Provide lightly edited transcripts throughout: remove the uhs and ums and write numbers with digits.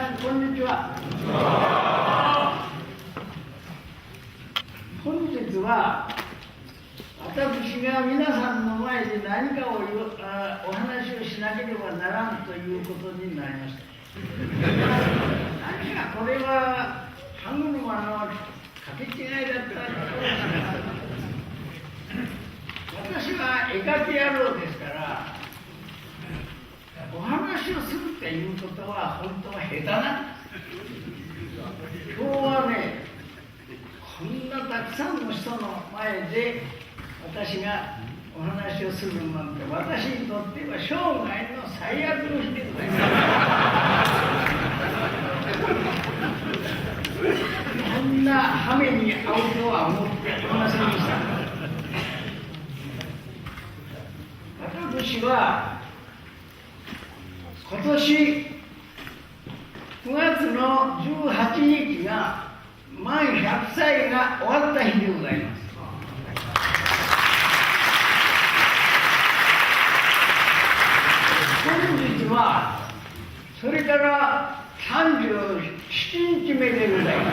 さんこんにちは。本日は私が皆さんの前で何かをお話をしなければならんということになりました。何かこれは歯車の書き違いだったら私は絵描き野郎ですから、お話をするっていうことは本当は下手なんです。今日はね、こんなたくさんの人の前で私がお話をするなんて、私にとっては生涯の最悪の日でございます。こんな羽目に遭うとは思っていませんでした。私は今年9月の18日が満100歳が終わった日でございます。本日はそれから37日目でございま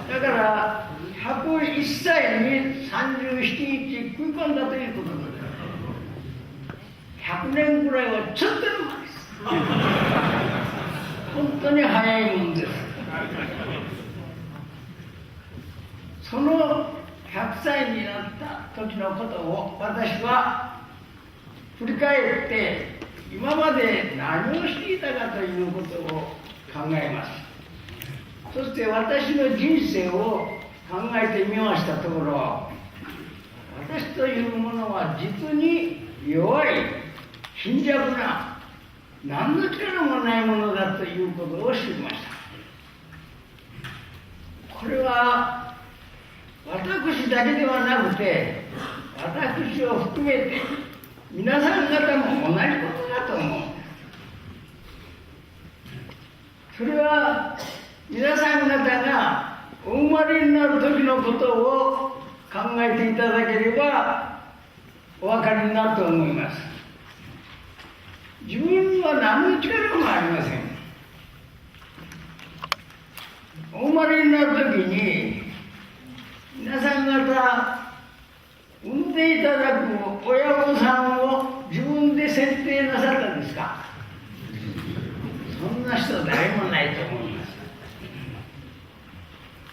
す。だから101歳に37日食い込んだということでございます。100年ぐらいはちょっとの間です。本当に早いもんです。その100歳になった時のことを私は振り返って今まで何をしていたかということを考えます。そして私の人生を考えてみましたところ、私というものは実に弱い貧弱な何の力もないものだということを知りました。これは私だけではなくて、私を含めて皆さん方も同じことだと思うんです。それは皆さん方がお生まれになる時のことを考えていただければお分かりになると思います。自分には何の力もありません。お生まれになる時に皆さん方産んでいただく親御さんを自分で選定なさったんですか？そんな人誰もないと思います。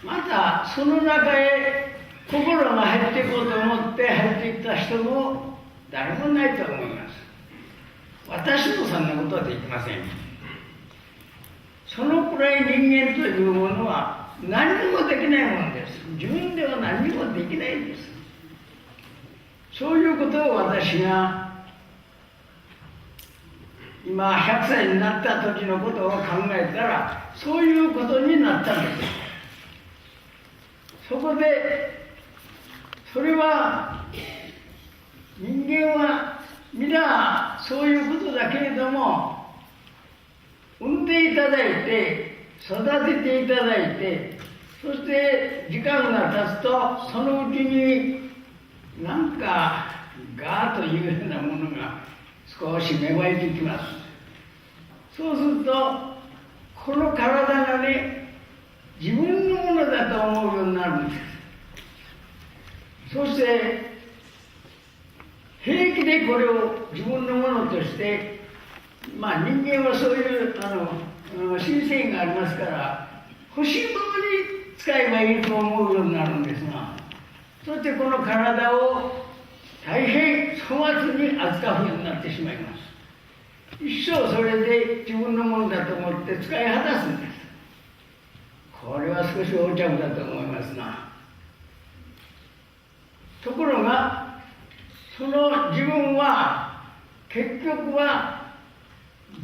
またその中へ心が入っていこうと思って入っていった人も誰もないと思います。私もそんなことはできません。そのくらい人間というものは何もできないものです。自分では何もできないんです。そういうことを私が今100歳になった時のことを考えたら、そういうことになったんです。そこでそれは人間は皆そういうことだけれども、産んでいただいて育てていただいて、そして時間が経つとそのうちになんかガーというようなものが少し芽生えてきます。そうするとこの体がね、自分のものだと思うようになるんです。そして平気でこれを自分のものとして、人間はそういう習性がありますから、欲しいものに使えばいいと思うようになるんですが、そしてこの体を大変粗末に扱うようになってしまいます。一生それで自分のものだと思って使い果たすんです。これは少し横着だと思いますな。ところがその自分は結局は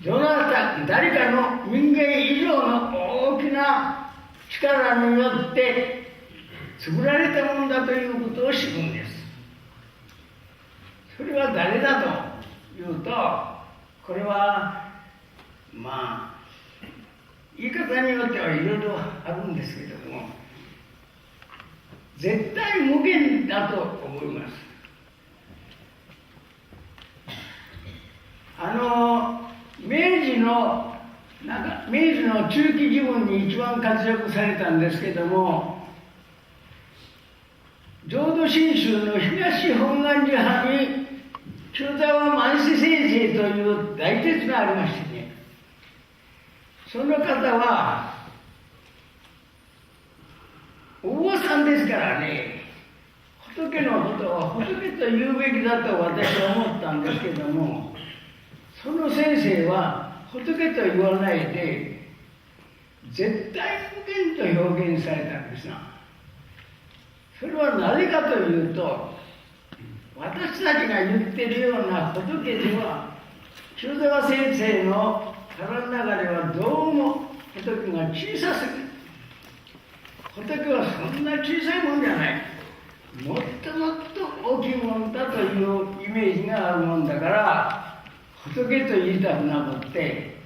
誰かの人間以上の大きな力によって作られたものだということを知るんです。それは誰だというと、これは言い方によってはいろいろあるんですけれども、絶対無限だと思います。明治の明治の中期時分に一番活躍されたんですけども、浄土真宗の東本願寺派に清沢万世先生という大鉄がありましてね、その方はお坊さんですからね、仏のことは仏と言うべきだと私は思ったんですけども、その先生は仏と言わないで絶対無限と表現されたんですが、それはなぜかというと、私たちが言ってるような仏では、清沢先生の腹の中ではどうも仏が小さすぎる。仏はそんな小さいもんじゃない、もっともっと大きいもんだというイメージがあるもんだから、仏と言いたくなくって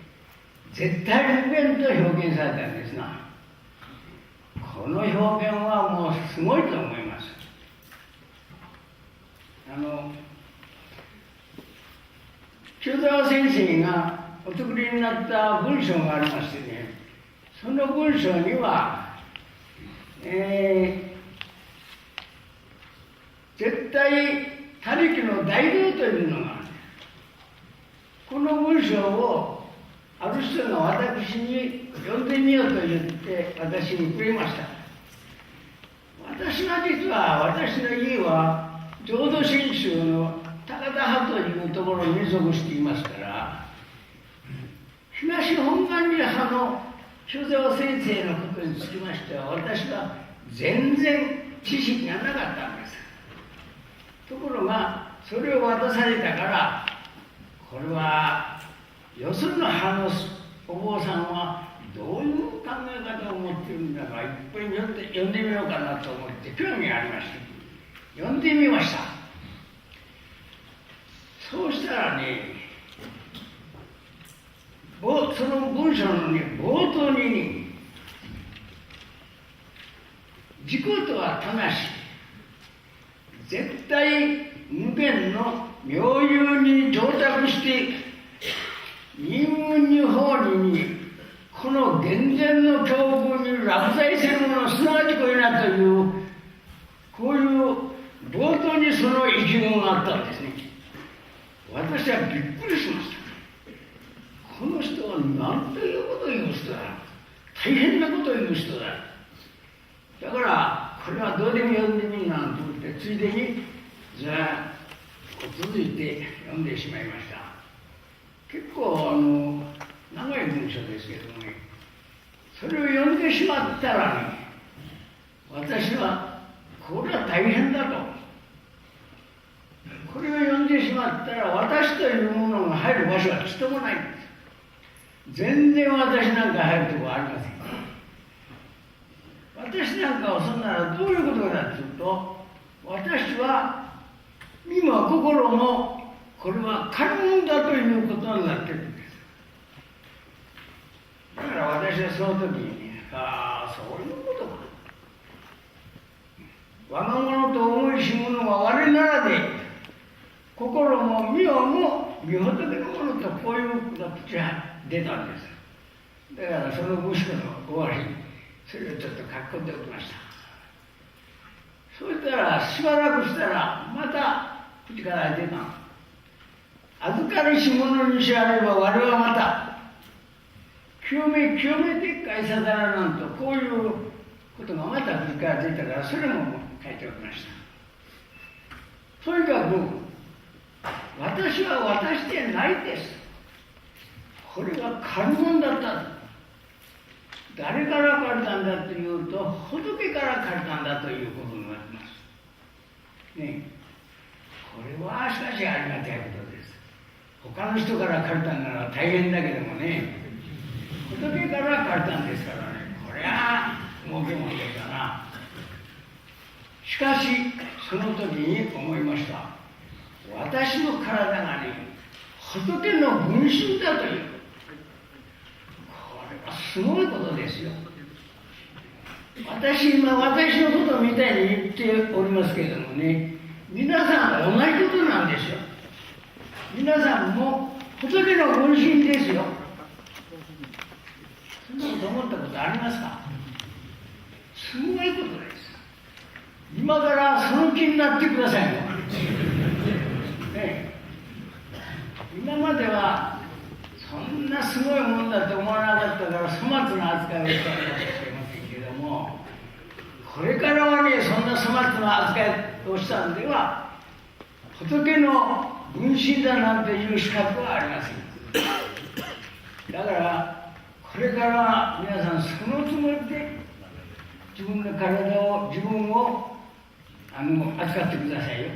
絶対無限と表現されたんですが、この表現はもうすごいと思います。清沢先生がお作りになった文章がありましてね、その文章には、絶対他力の大道というのがある。この文章をある人が私に読んでみようと言って私にくれました。私は実は、私の家は浄土真宗の高田派というところに属していますから、東本願寺派の清沢先生のことにつきましては、私は全然知識がなかったんです。ところがそれを渡されたから、これはよその派のお坊さんはどういう考え方を持っているんだか、いっぱい読んでみようかなと思って興味がありまして読んでみました。そうしたらね、その文章のね、冒頭にね、自己とは正しい、絶対無限の妙有に到着して任務に法にこの厳然の境遇に落在するもの、すなわちこれなという、こういう冒頭にその意気込みがあったんですね。私はびっくりしました。この人は何ということを言う人だ、大変なことを言う人だ。だからこれはどうでも読んでみんなんて言って、ついでにじゃあ続いて読んでしまいました。結構長い文章ですけどもね、それを読んでしまったらね、私はこれは大変だと。これを読んでしまったら私というものが入る場所はちっともないんです。全然私なんか入るところはありません。私なんかをそんならどういうことかというと、私は身も心もこれは軽もんだということになっているんです。だから私はその時にね、そういうことか、我が物と思いしものは我ならで、心も身をも身仏のものと、こういう口が出たんです。だからその文章の終わり、それをちょっと書き込んでおきました。そうしたらしばらくしたらまた口から出た。預かりし者にしあれば我はまた清め撤回さざらなんと、こういうことがまた口から出たから、それも書いておきました。とにかく私は私でないです。これが借り物だった。誰から借りたんだというと、仏から借りたんだということになってます。ね、これはしかしありがたいことです。他の人から借りたんなら大変だけどもね、仏から借りたんですからね、これは儲けもんですから。しかしその時に思いました。私の体がね、仏の分身だという、これはすごいことですよ。今私のことみたいに言っておりますけれどもね、皆さん同じことなんですよ。皆さんも仏の分身ですよ。なこと思ったことありますか？すごいことです。今からその気になってくださいよ。ね、今まではそんなすごいもんだと思わなかったから粗末な扱いをしたかもしれませんけれども、これからはね、そんな粗末な扱いをしたんでは仏の分身だなんていう資格はありません。だからこれから皆さんそのつもりで自分の体を自分を扱ってくださいよ。